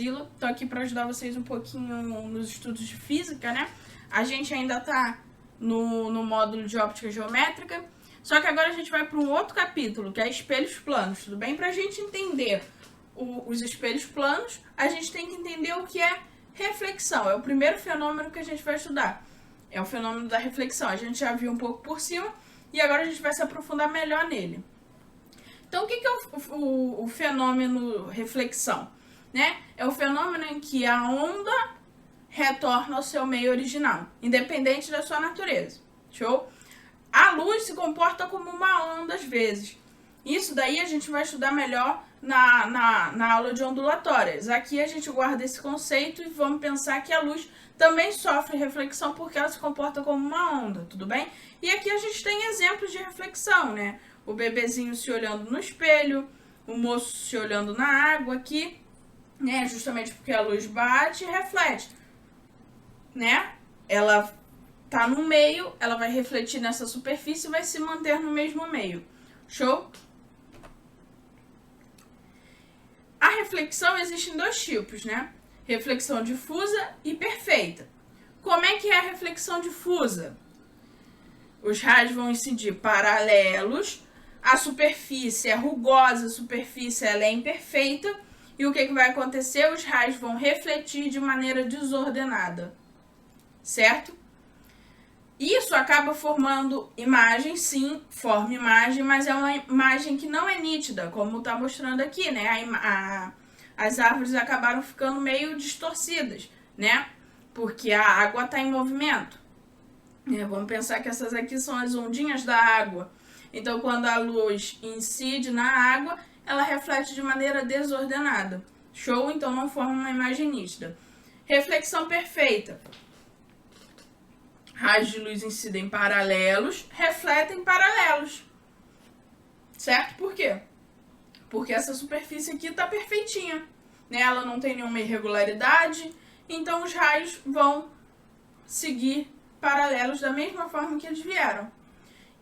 Priscila, tô aqui para ajudar vocês um pouquinho nos estudos de física, né? A gente ainda tá no módulo de óptica geométrica, só que agora a gente vai para um outro capítulo, que é espelhos planos, tudo bem? Para a gente entender os espelhos planos, a gente tem que entender o que é reflexão. É o primeiro fenômeno que a gente vai estudar. É o fenômeno da reflexão. A gente já viu um pouco por cima e agora a gente vai se aprofundar melhor nele. Então, o que é o fenômeno reflexão? Né? É o fenômeno em que a onda retorna ao seu meio original, independente da sua natureza. Show? A luz se comporta como uma onda às vezes. Isso daí a gente vai estudar melhor na aula de ondulatórias. Aqui a gente guarda esse conceito e vamos pensar que a luz também sofre reflexão porque ela se comporta como uma onda, tudo bem? E aqui a gente tem exemplos de reflexão, né? O bebezinho se olhando no espelho, o moço se olhando na água aqui, né? Justamente porque a luz bate e reflete, né? Ela tá no meio, ela vai refletir nessa superfície e vai se manter no mesmo meio. Show? A reflexão existe em dois tipos, né? Reflexão difusa e perfeita. Como é que é a reflexão difusa? Os raios vão incidir paralelos, a superfície é rugosa, a superfície ela é imperfeita, e o que vai acontecer? Os raios vão refletir de maneira desordenada, certo? Isso acaba formando imagem, sim, forma imagem, mas é uma imagem que não é nítida, como está mostrando aqui, né? As árvores acabaram ficando meio distorcidas, né? Porque a água está em movimento. Vamos pensar que essas aqui são as ondinhas da água. Então, quando a luz incide na água, ela reflete de maneira desordenada. Show? Então, não forma uma imagem nítida. Reflexão perfeita. Raios de luz incidem paralelos, refletem paralelos. Certo? Por quê? Porque essa superfície aqui está perfeitinha, né? Ela não tem nenhuma irregularidade, então os raios vão seguir paralelos da mesma forma que eles vieram.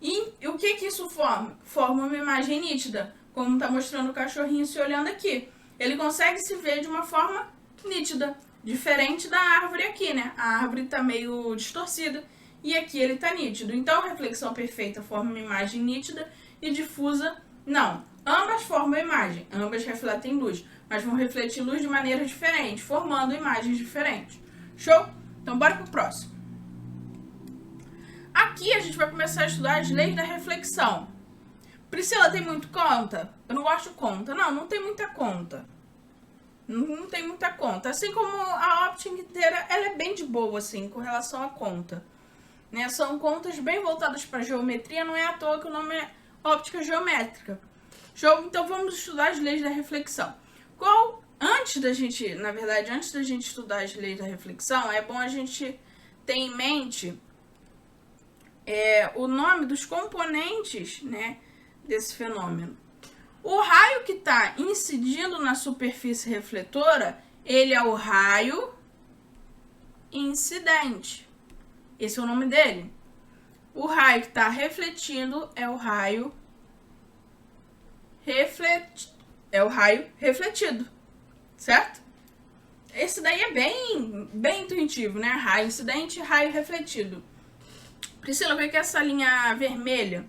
E o que isso forma? Forma uma imagem nítida, como está mostrando o cachorrinho se olhando aqui. Ele consegue se ver de uma forma nítida, diferente da árvore aqui, né? A árvore está meio distorcida e aqui ele está nítido. Então, a reflexão perfeita forma uma imagem nítida e difusa não. Ambas formam imagem, ambas refletem luz, mas vão refletir luz de maneira diferente, formando imagens diferentes. Show? Então, bora pro próximo. Aqui a gente vai começar a estudar as leis da reflexão. Priscila, tem muito conta? Eu não gosto de conta. Não tem muita conta. Não tem muita conta. Assim como a óptica inteira, ela é bem de boa, assim, com relação à conta. Né? São contas bem voltadas para geometria, não é à toa que o nome é óptica geométrica. Show? Então vamos estudar as leis da reflexão. Antes da gente estudar as leis da reflexão, é bom a gente ter em mente o nome dos componentes, né, desse fenômeno. O raio que está incidindo na superfície refletora, ele é o raio incidente. Esse é o nome dele. O raio que está refletindo é o raio refletido, certo? Esse daí é bem intuitivo, né? Raio incidente e raio refletido. Priscila, o que é essa linha vermelha?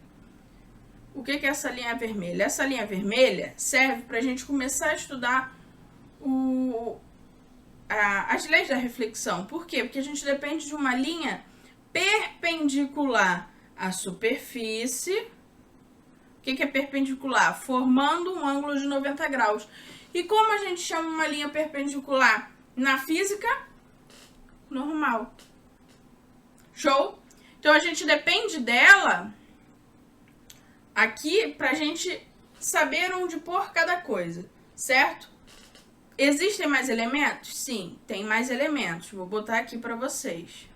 O que é essa linha vermelha? Essa linha vermelha serve para a gente começar a estudar as leis da reflexão. Por quê? Porque a gente depende de uma linha perpendicular à superfície. O que é perpendicular? Formando um ângulo de 90 graus. E como a gente chama uma linha perpendicular na física? Normal. Show? Então, a gente depende dela aqui para a gente saber onde pôr cada coisa, certo? Existem mais elementos? Sim, tem mais elementos. Vou botar aqui para vocês.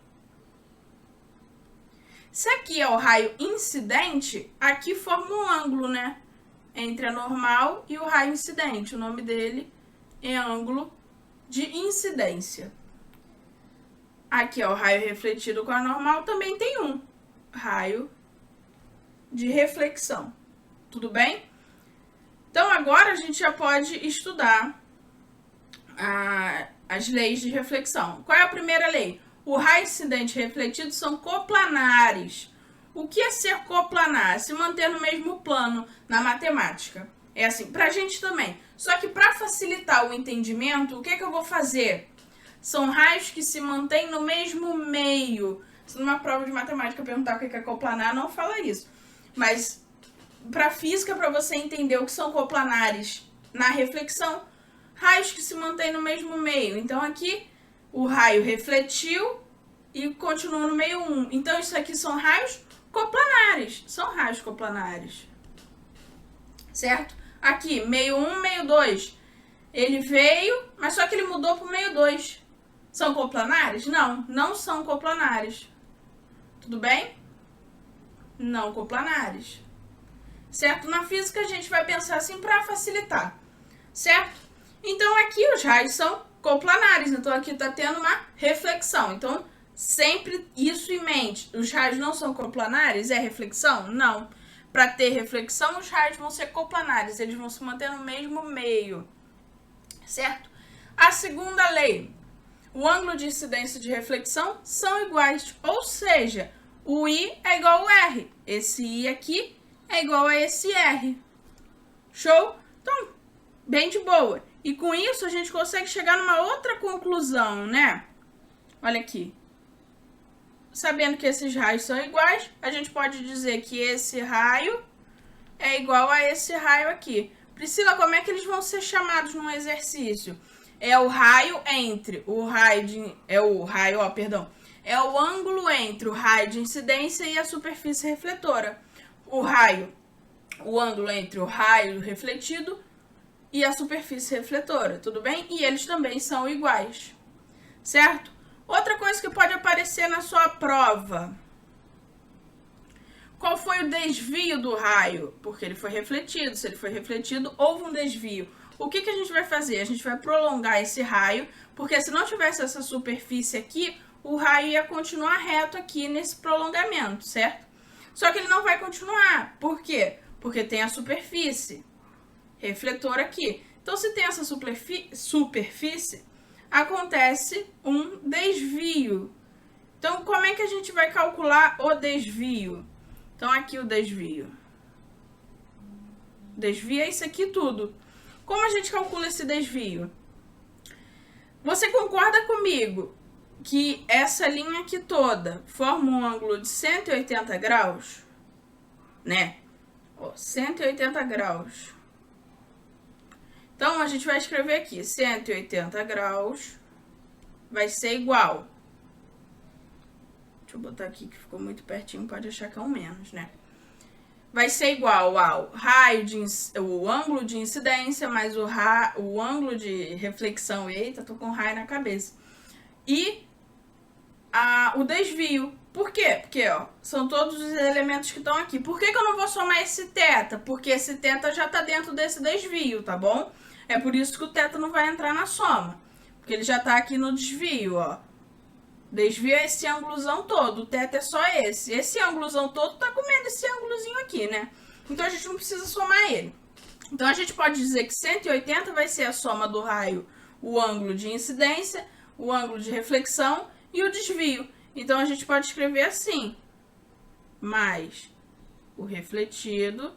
Se aqui é o raio incidente, aqui forma um ângulo, né? Entre a normal e o raio incidente. O nome dele é ângulo de incidência. Aqui é o raio refletido com a normal, também tem um raio de reflexão. Tudo bem? Então, agora a gente já pode estudar as leis de reflexão. Qual é a primeira lei? O raio incidente e refletido são coplanares. O que é ser coplanar? Se manter no mesmo plano na matemática. É assim, pra gente também. Só que para facilitar o entendimento, o que eu vou fazer? São raios que se mantêm no mesmo meio. Se numa prova de matemática perguntar o que é coplanar, não fala isso. Mas para física, para você entender o que são coplanares na reflexão, raios que se mantêm no mesmo meio. Então aqui o raio refletiu e continuou no meio 1. Então isso aqui são raios coplanares. São raios coplanares. Certo? Aqui, meio 1, meio 2. Ele veio, mas só que ele mudou para o meio 2. São coplanares? Não, não são coplanares. Tudo bem? Não coplanares. Certo? Na física a gente vai pensar assim para facilitar. Certo? Então aqui os raios são coplanares. Então aqui está tendo uma reflexão. Então sempre isso em mente. Os raios não são coplanares? É reflexão? Não. Para ter reflexão, os raios vão ser coplanares. Eles vão se manter no mesmo meio. Certo? A segunda lei. O ângulo de incidência e de reflexão são iguais. Ou seja, o I é igual ao R. Esse I aqui é igual a esse R. Show? Então, bem de boa. E com isso a gente consegue chegar numa outra conclusão, né? Olha aqui. Sabendo que esses raios são iguais, a gente pode dizer que esse raio é igual a esse raio aqui. Priscila, como é que eles vão ser chamados num exercício? É o raio entre o raio de... É o ângulo entre o raio de incidência e a superfície refletora. O ângulo entre o raio refletido e a superfície refletora, tudo bem? E eles também são iguais, certo? Outra coisa que pode aparecer na sua prova. Qual foi o desvio do raio? Porque ele foi refletido. Se ele foi refletido, houve um desvio. O que a gente vai fazer? A gente vai prolongar esse raio, porque se não tivesse essa superfície aqui, o raio ia continuar reto aqui nesse prolongamento, certo? Só que ele não vai continuar. Por quê? Porque tem a superfície refletora aqui. Então, se tem essa superfície, acontece um desvio. Então, como é que a gente vai calcular o desvio? Então, aqui o desvio. Desvio é isso aqui tudo. Como a gente calcula esse desvio? Você concorda comigo que essa linha aqui toda forma um ângulo de 180 graus? Né? Ó, 180 graus. Então, a gente vai escrever aqui, 180 graus vai ser igual. Deixa eu botar aqui que ficou muito pertinho, pode achar que é um menos, né? Vai ser igual ao o ângulo de incidência mais o ângulo de reflexão. Eita, tô com raio na cabeça. E o desvio. Por quê? Porque, ó, são todos os elementos que estão aqui. Por que eu não vou somar esse θ? Porque esse θ já tá dentro desse desvio, tá bom? É por isso que o θ não vai entrar na soma. Porque ele já tá aqui no desvio, ó. Desvio é esse ângulozão todo. O θ é só esse. Esse ângulozão todo tá comendo esse ângulozinho aqui, né? Então, a gente não precisa somar ele. Então, a gente pode dizer que 180 vai ser a soma do raio, o ângulo de incidência, o ângulo de reflexão e o desvio. Então, a gente pode escrever assim. Mais o refletido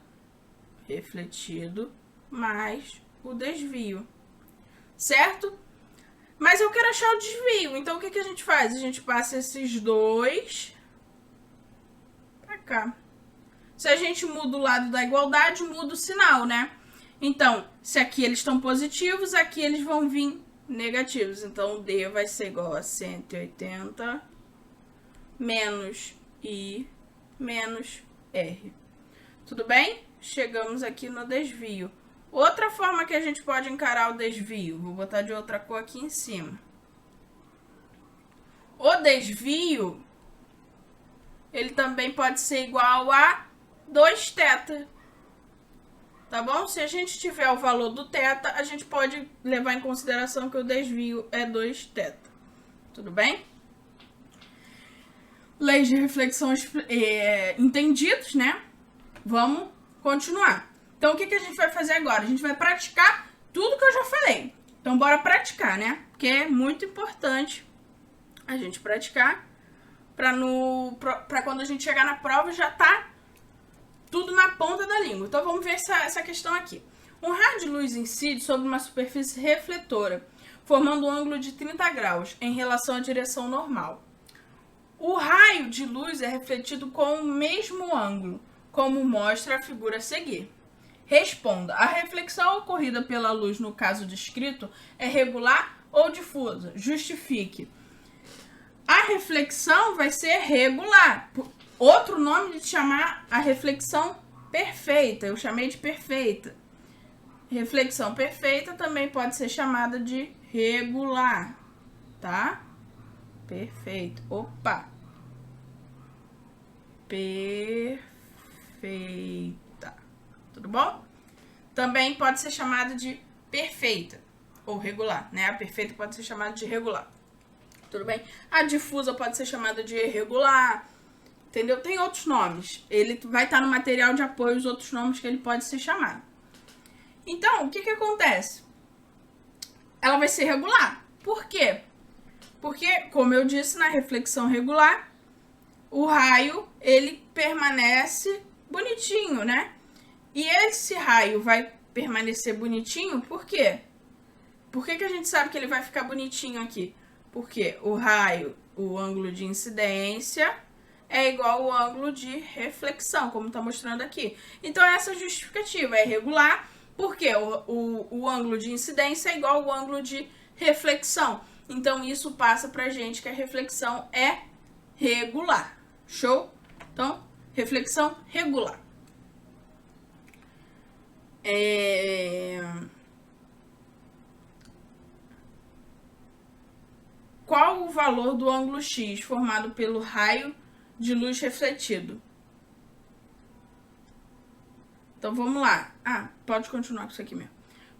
mais o desvio, certo? Mas eu quero achar o desvio, então o que a gente faz? A gente passa esses dois pra cá. Se a gente muda o lado da igualdade, muda o sinal, né? Então, se aqui eles estão positivos, aqui eles vão vir negativos. Então, o D vai ser igual a 180 menos I menos R. Tudo bem? Chegamos aqui no desvio. Outra forma que a gente pode encarar o desvio, vou botar de outra cor aqui em cima. O desvio, ele também pode ser igual a 2θ. Tá bom? Se a gente tiver o valor do θ, a gente pode levar em consideração que o desvio é 2θ. Tudo bem? Leis de reflexão entendidos, né? Vamos continuar. Então, o que a gente vai fazer agora? A gente vai praticar tudo que eu já falei. Então, bora praticar, né? Porque é muito importante a gente praticar pra quando a gente chegar na prova já tá tudo na ponta da língua. Então, vamos ver essa questão aqui. Um raio de luz incide sobre uma superfície refletora, formando um ângulo de 30 graus em relação à direção normal. O raio de luz é refletido com o mesmo ângulo, como mostra a figura a seguir. Responda: a reflexão ocorrida pela luz no caso descrito é regular ou difusa? Justifique. A reflexão vai ser regular. Outro nome de chamar a reflexão perfeita, eu chamei de perfeita. Reflexão perfeita também pode ser chamada de regular, tá? Perfeito. Opa! Perfeita. Tudo bom? Também pode ser chamada de perfeita ou regular, né? A perfeita pode ser chamada de regular. Tudo bem? A difusa pode ser chamada de irregular, entendeu? Tem outros nomes. Ele vai estar no material de apoio os outros nomes que ele pode ser chamado. Então, o que acontece? Ela vai ser regular. Por quê? Porque, como eu disse, na reflexão regular, o raio, ele permanece bonitinho, né? E esse raio vai permanecer bonitinho, por quê? Por que a gente sabe que ele vai ficar bonitinho aqui? Porque o raio, o ângulo de incidência, é igual ao ângulo de reflexão, como está mostrando aqui. Então, essa justificativa é regular, porque o ângulo de incidência é igual ao ângulo de reflexão. Então, isso passa pra gente que a reflexão é regular. Show? Então, reflexão regular. Qual o valor do ângulo X formado pelo raio de luz refletido? Então, vamos lá. Pode continuar com isso aqui mesmo.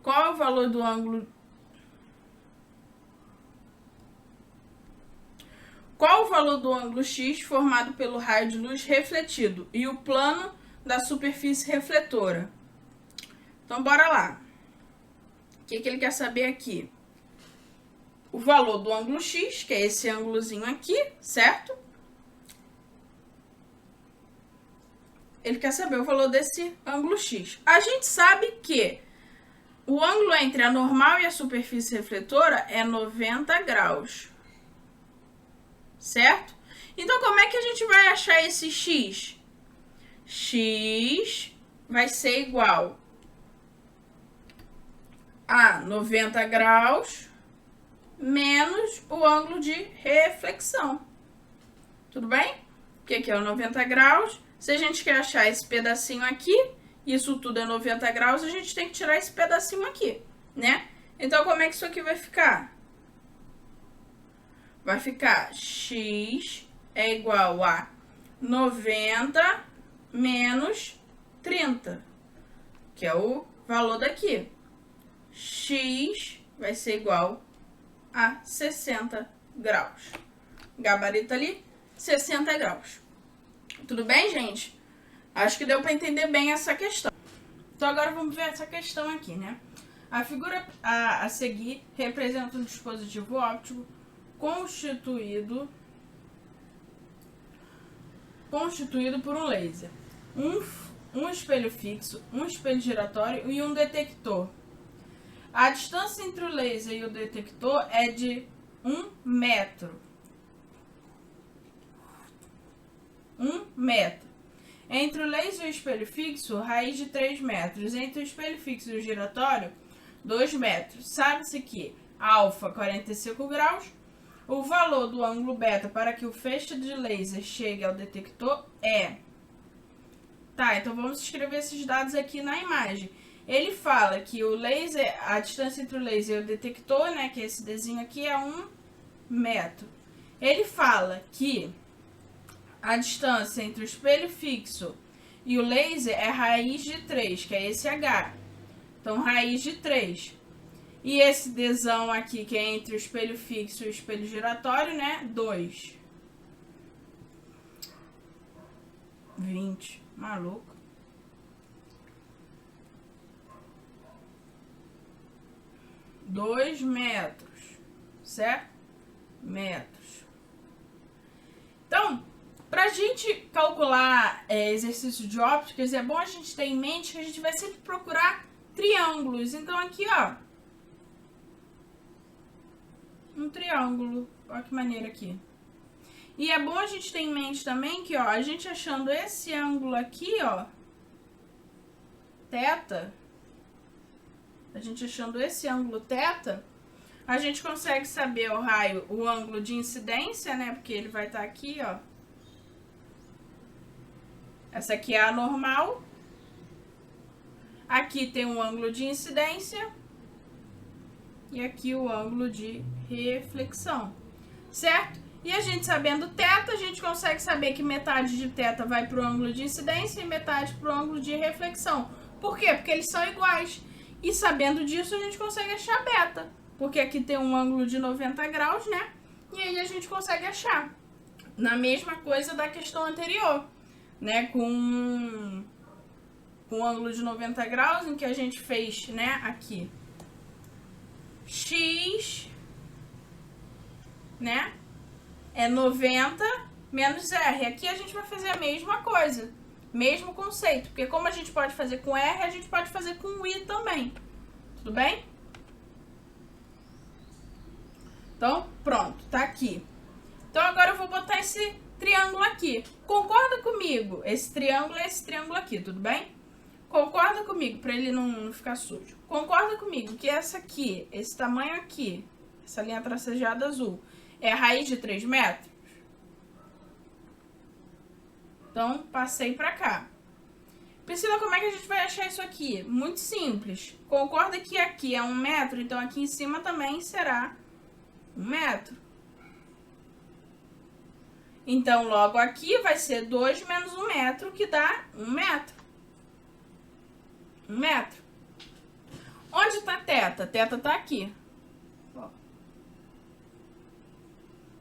Qual é o valor do ângulo... Qual o valor do ângulo X formado pelo raio de luz refletido e o plano da superfície refletora? Então, bora lá. O que ele quer saber aqui? O valor do ângulo X, que é esse ângulozinho aqui, certo? Ele quer saber o valor desse ângulo X. A gente sabe que o ângulo entre a normal e a superfície refletora é 90 graus. Certo? Então, como é que a gente vai achar esse X? X vai ser igual a 90 graus menos o ângulo de reflexão. Tudo bem? O que é o 90 graus? Se a gente quer achar esse pedacinho aqui, isso tudo é 90 graus, a gente tem que tirar esse pedacinho aqui, né? Então, como é que isso aqui vai ficar? Vai ficar X é igual a 90 menos 30, que é o valor daqui. X vai ser igual a 60 graus. Gabarito ali, 60 graus. Tudo bem, gente? Acho que deu para entender bem essa questão. Então, agora vamos ver essa questão aqui, né? A figura a seguir representa um dispositivo óptico constituído por um laser, um espelho fixo, um espelho giratório e um detector. A distância entre o laser e o detector é de 1 metro. 1 metro. Entre o laser e o espelho fixo, raiz de 3 metros. Entre o espelho fixo e o giratório, 2 metros. Sabe-se que alfa 45 graus. O valor do ângulo beta para que o feixe de laser chegue ao detector é... Tá, então vamos escrever esses dados aqui na imagem. Ele fala que o laser, a distância entre o laser e o detector, né, que é esse desenho aqui, é 1 metro. Ele fala que a distância entre o espelho fixo e o laser é raiz de 3, que é esse H. Então, raiz de 3. E esse Dzão aqui, que é entre o espelho fixo e o espelho giratório, né? 2. 20. Maluco. 2 metros, certo? Metros. Então, pra gente calcular exercício de ópticas, é bom a gente ter em mente que a gente vai sempre procurar triângulos. Então, aqui, ó, um triângulo. Olha que maneiro aqui. E é bom a gente ter em mente também que, ó, a gente achando esse ângulo aqui, ó, θ, a gente achando esse ângulo θ, a gente consegue saber o raio, o ângulo de incidência, né? Porque ele vai estar aqui, ó. Essa aqui é a normal. Aqui tem um ângulo de incidência. E aqui o ângulo de reflexão, certo? E a gente sabendo θ, a gente consegue saber que metade de θ vai para o ângulo de incidência e metade para o ângulo de reflexão. Por quê? Porque eles são iguais. E sabendo disso, a gente consegue achar beta. Porque aqui tem um ângulo de 90 graus, né? E aí a gente consegue achar. Na mesma coisa da questão anterior, né? Com o ângulo de 90 graus, em que a gente fez, né? Aqui. X, né? É 90 menos R. Aqui a gente vai fazer a mesma coisa. Mesmo conceito. Porque como a gente pode fazer com R, a gente pode fazer com I também. Tudo bem? Então, pronto. Tá aqui. Então, agora eu vou botar esse triângulo aqui. Concorda comigo? Esse triângulo é esse triângulo aqui, tudo bem? Concorda comigo, para ele não ficar sujo. Concorda comigo que essa aqui, esse tamanho aqui, essa linha tracejada azul, é a raiz de 3 metros? Então, passei para cá. Priscila, como é que a gente vai achar isso aqui? Muito simples. Concorda que aqui é 1 metro, então aqui em cima também será 1 metro. Então, logo aqui vai ser 2 menos 1 metro, que dá 1 metro. 1 metro. Onde está θ? Θ está aqui. Ó.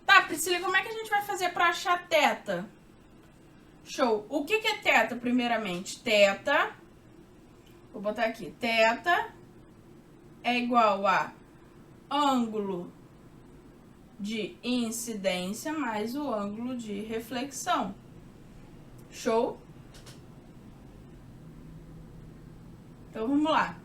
Tá, Priscila, como é que a gente vai fazer para achar θ? Show. O que é θ, primeiramente? θ, vou botar aqui, θ é igual a ângulo de incidência mais o ângulo de reflexão. Show? Então, vamos lá.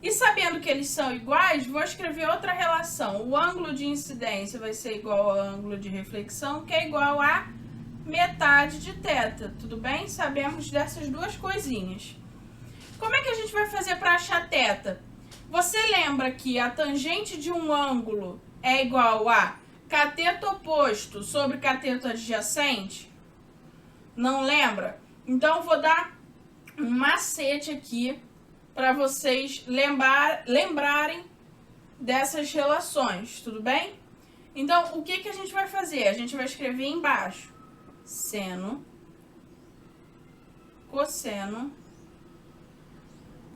E sabendo que eles são iguais, vou escrever outra relação. O ângulo de incidência vai ser igual ao ângulo de reflexão, que é igual a metade de θ. Tudo bem? Sabemos dessas duas coisinhas. Como é que a gente vai fazer para achar θ? Você lembra que a tangente de um ângulo é igual a cateto oposto sobre cateto adjacente? Não lembra? Então, vou dar um macete aqui para vocês lembrarem dessas relações, tudo bem? Então, o que a gente vai fazer? A gente vai escrever embaixo seno, cosseno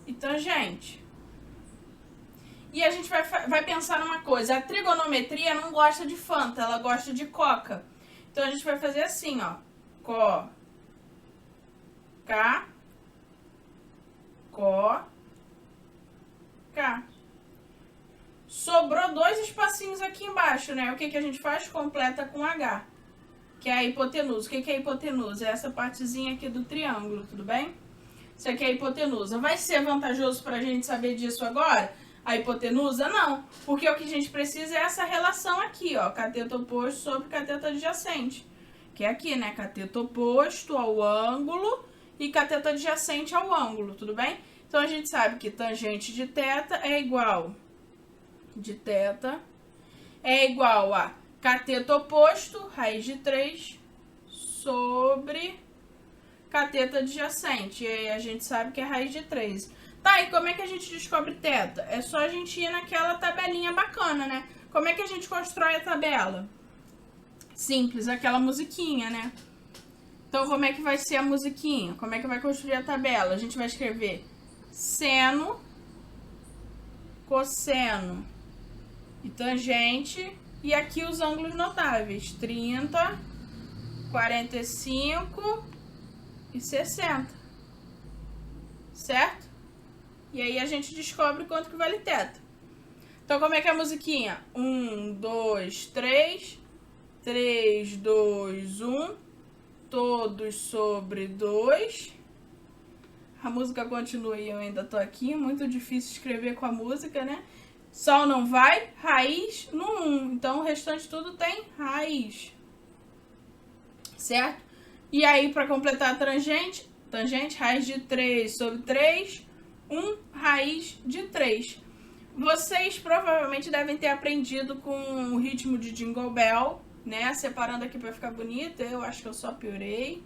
e tangente. E a gente vai pensar numa coisa, a trigonometria não gosta de fanta, ela gosta de coca. Então, a gente vai fazer assim, ó, có, cá, có, cá. Sobrou 2 espacinhos aqui embaixo, né? O que a gente faz? Completa com H, que é a hipotenusa. O que é a hipotenusa? É essa partezinha aqui do triângulo, tudo bem? Isso aqui é a hipotenusa. Vai ser vantajoso pra gente saber disso agora? A hipotenusa? Não, porque o que a gente precisa é essa relação aqui, ó, cateto oposto sobre cateto adjacente, que é aqui, né? Cateto oposto ao ângulo e cateto adjacente ao ângulo, tudo bem? Então, a gente sabe que tangente de θ é igual a cateto oposto, raiz de 3, sobre cateto adjacente. E aí, a gente sabe que é raiz de 3. Tá, e como é que a gente descobre θ? É só a gente ir naquela tabelinha bacana, né? Como é que a gente constrói a tabela? Simples, aquela musiquinha, né? Então, como é que vai ser a musiquinha? Como é que vai construir a tabela? A gente vai escrever seno, cosseno e tangente. E aqui os ângulos notáveis, 30, 45 e 60. Certo? E aí a gente descobre quanto que vale θ. Então, como é que é a musiquinha? 1, 2, 3. 3, 2, 1. Todos sobre 2. A música continua e eu ainda tô aqui. Muito difícil escrever com a música, né? Sol não vai, raiz no 1. Então, o restante tudo tem raiz. Certo? E aí, para completar a tangente, raiz de 3 sobre 3, 1 raiz de 3. Vocês provavelmente devem ter aprendido com o ritmo de Jingle Bell, né? Separando aqui para ficar bonito, eu acho que eu só piorei.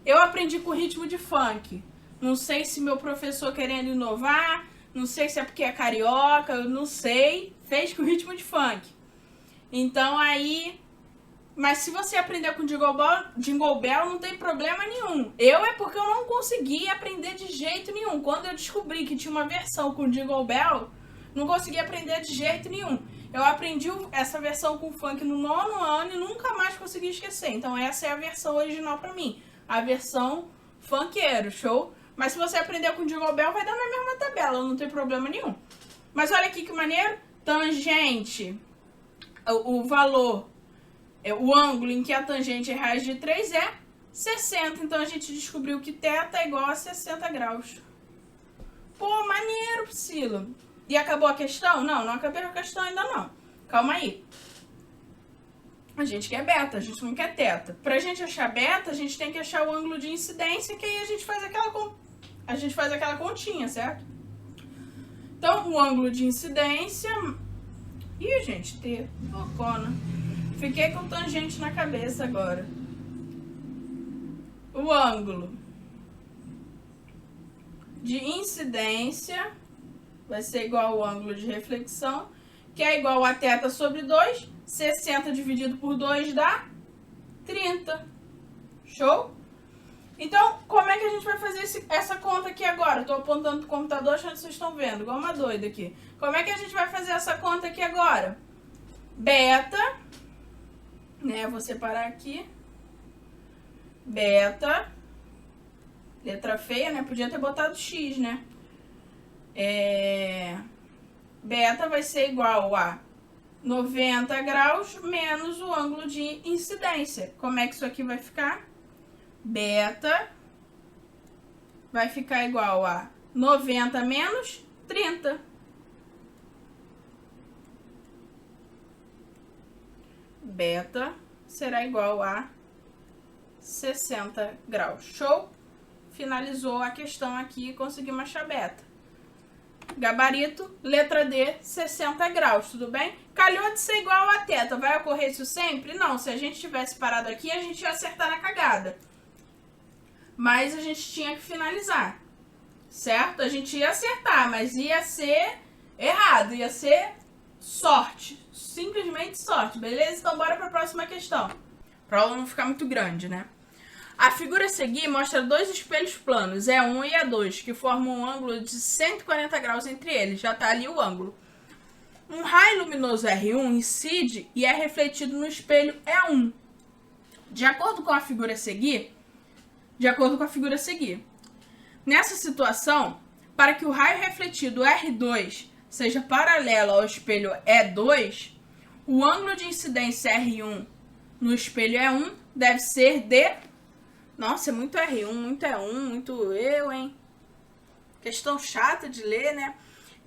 Eu aprendi com o ritmo de funk. Não sei se meu professor querendo inovar, não sei se é porque é carioca, eu não sei. Fez com o ritmo de funk. Então aí... Mas se você aprender com Jingle Bell, não tem problema nenhum. Eu é porque eu não consegui aprender de jeito nenhum. Quando eu descobri que tinha uma versão com Jingle Bell, não consegui aprender de jeito nenhum. Eu aprendi essa versão com funk no 9º ano e nunca mais consegui esquecer. Então essa é a versão original pra mim. A versão funkeiro, show? Mas se você aprender com Jingle Bell, vai dar na mesma tabela, não tem problema nenhum. Mas olha aqui que maneiro. Tangente, o valor... O ângulo em que a tangente é raiz de 3 é 60. Então, a gente descobriu que θ é igual a 60 graus. Pô, maneiro, Priscila. E acabou a questão? Não, não acabei a questão ainda não. Calma aí. A gente quer beta, a gente não quer θ. Pra gente achar beta, a gente tem que achar o ângulo de incidência, que aí a gente faz aquela continha, certo? Então, o ângulo de incidência... Ih, gente, T. Loucona. Fiquei com tangente na cabeça agora. O ângulo de incidência vai ser igual ao ângulo de reflexão, que é igual a θ sobre 2. 60 dividido por 2 dá 30. Show? Então, como é que a gente vai fazer essa conta aqui agora? Estou apontando pro computador, achando que vocês estão vendo, igual uma doida aqui. Como é que a gente vai fazer essa conta aqui agora? Beta... Né, vou separar aqui. Beta. Letra feia, né? Podia ter botado X, né? Beta vai ser igual a 90 graus menos o ângulo de incidência. Como é que isso aqui vai ficar? Beta vai ficar igual a 90 menos 30. Beta será igual a 60 graus. Show? Finalizou a questão aqui e conseguimos achar beta. Gabarito, letra D, 60 graus, tudo bem? Calhou de ser igual a θ. Vai ocorrer isso sempre? Não, se a gente tivesse parado aqui, a gente ia acertar na cagada. Mas a gente tinha que finalizar, certo? A gente ia acertar, mas ia ser errado, ia ser sorte. Simplesmente sorte, beleza? Então bora para a próxima questão. Para ela não ficar muito grande, né? A figura a seguir mostra dois espelhos planos, E1 e E2, que formam um ângulo de 140 graus entre eles. Já tá ali o ângulo. Um raio luminoso R1 incide e é refletido no espelho E1. De acordo com a figura a seguir, nessa situação, para que o raio refletido R2 seja paralelo ao espelho E2, o ângulo de incidência R1 no espelho E1 deve ser de... Nossa, é muito R1, muito E1, muito eu, hein? Questão chata de ler, né?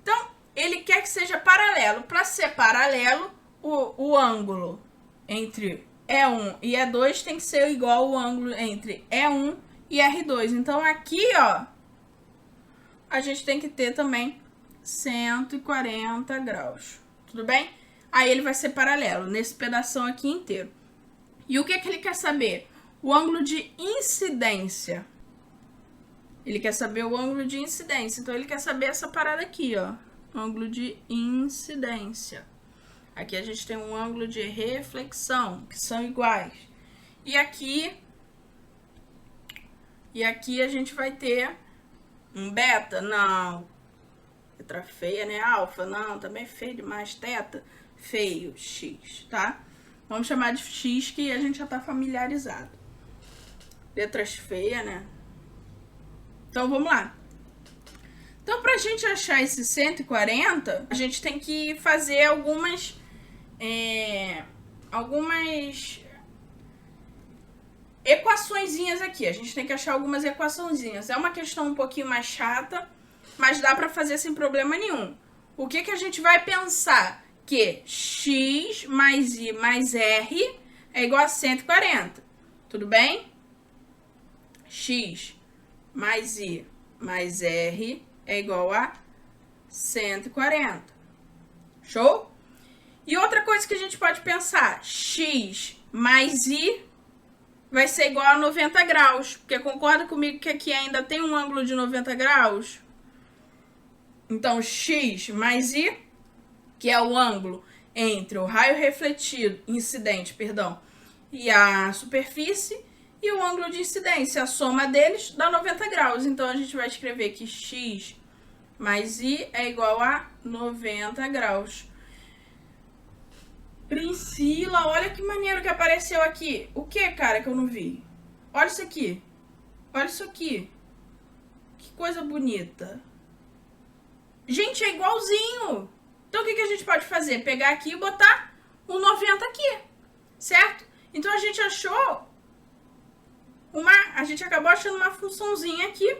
Então, ele quer que seja paralelo. Para ser paralelo, o ângulo entre E1 e E2 tem que ser igual ao ângulo entre E1 e R2. Então, aqui, ó, a gente tem que ter também 140 graus. Tudo bem? Aí ele vai ser paralelo nesse pedação aqui inteiro. E o que ele quer saber? O ângulo de incidência. Ele quer saber o ângulo de incidência. Então, ele quer saber essa parada aqui, ó. Ângulo de incidência. Aqui a gente tem um ângulo de reflexão, que são iguais. E aqui a gente vai ter um beta? Não. Letra feia, né? Alfa? Não, também feio demais. Teta? Feio. X, tá? Vamos chamar de X, que a gente já tá familiarizado. Letras feias, né? Então, vamos lá. Então, pra gente achar esse 140, a gente tem que fazer algumas equaçõezinhas aqui. A gente tem que achar algumas equaçõezinhas. É uma questão um pouquinho mais chata, mas dá pra fazer sem problema nenhum. O que a gente vai pensar? Que x mais y mais r é igual a 140. Tudo bem? X mais y mais r é igual a 140. Show? E outra coisa que a gente pode pensar, x mais y vai ser igual a 90 graus. Porque concorda comigo que aqui ainda tem um ângulo de 90 graus? Então, x mais y, que é o ângulo entre o raio refletido, incidente, perdão, e a superfície, e o ângulo de incidência, a soma deles dá 90 graus. Então, a gente vai escrever que x mais y é igual a 90 graus. Priscila, olha que maneiro que apareceu aqui. O que, cara, que eu não vi? Olha isso aqui. Olha isso aqui. Que coisa bonita. Gente, é igualzinho. Então, o que a gente pode fazer? Pegar aqui e botar o 90 aqui, certo? Então, a gente achou a gente acabou achando uma funçãozinha aqui.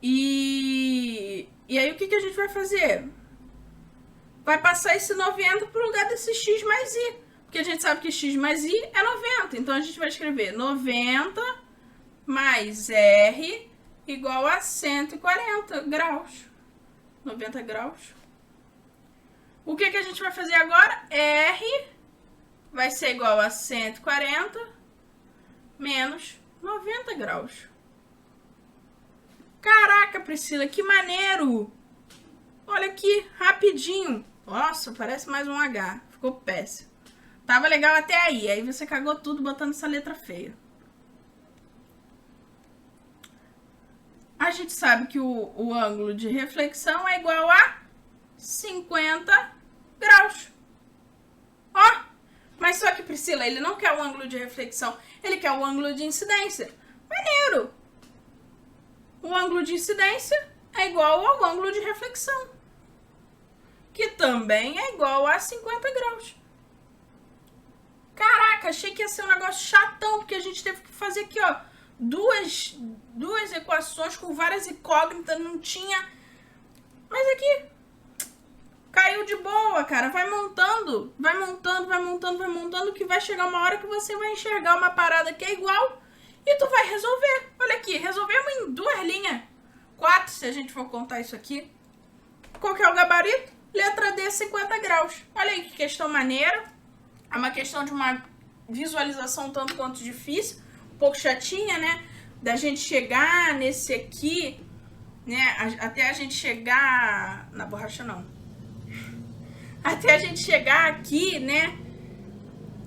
E aí, o que a gente vai fazer? Vai passar esse 90 para o lugar desse x mais y. Porque a gente sabe que x mais y é 90. Então, a gente vai escrever 90 mais r igual a 140 graus. 90 graus. O que a gente vai fazer agora? R vai ser igual a 140 menos 90 graus. Caraca, Priscila, que maneiro! Olha aqui, rapidinho. Nossa, parece mais um H. Ficou péssimo. Tava legal até aí. Aí você cagou tudo botando essa letra feia. A gente sabe que o ângulo de reflexão é igual a 50 graus. Ó, mas só que, Priscila, ele não quer o ângulo de reflexão. Ele quer o ângulo de incidência. Maneiro! O ângulo de incidência é igual ao ângulo de reflexão, que também é igual a 50 graus. Caraca, achei que ia ser um negócio chatão, porque a gente teve que fazer aqui, ó, duas equações com várias incógnitas, não tinha... Mas aqui, caiu de boa, cara. Vai montando, que vai chegar uma hora que você vai enxergar uma parada que é igual e tu vai resolver. Olha aqui, resolvemos em 2 linhas. 4, se a gente for contar isso aqui. Qual que é o gabarito? Letra D, 50 graus. Olha aí que questão maneira. É uma questão de uma visualização tanto quanto difícil. Um pouco chatinha, né? Da gente chegar nesse aqui, né? Até a gente chegar... Na borracha, não. Até a gente chegar aqui, né?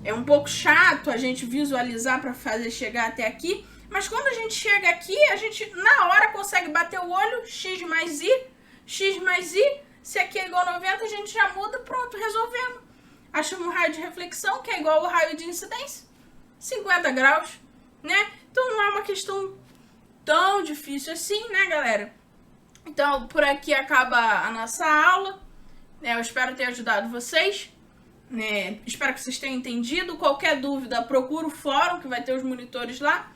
É um pouco chato a gente visualizar para fazer chegar até aqui. Mas quando a gente chega aqui, a gente na hora consegue bater o olho, x mais y. Se aqui é igual a 90, a gente já muda, pronto, resolvemos. Achamos um raio de reflexão, que é igual ao raio de incidência. 50 graus, né? Então não é uma questão tão difícil assim, né, galera? Então, por aqui acaba a nossa aula. Eu espero ter ajudado vocês. Espero que vocês tenham entendido. Qualquer dúvida, procura o fórum, que vai ter os monitores lá.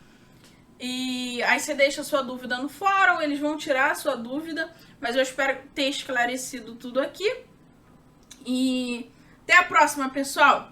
E aí você deixa a sua dúvida no fórum, eles vão tirar a sua dúvida. Mas eu espero ter esclarecido tudo aqui. E até a próxima, pessoal!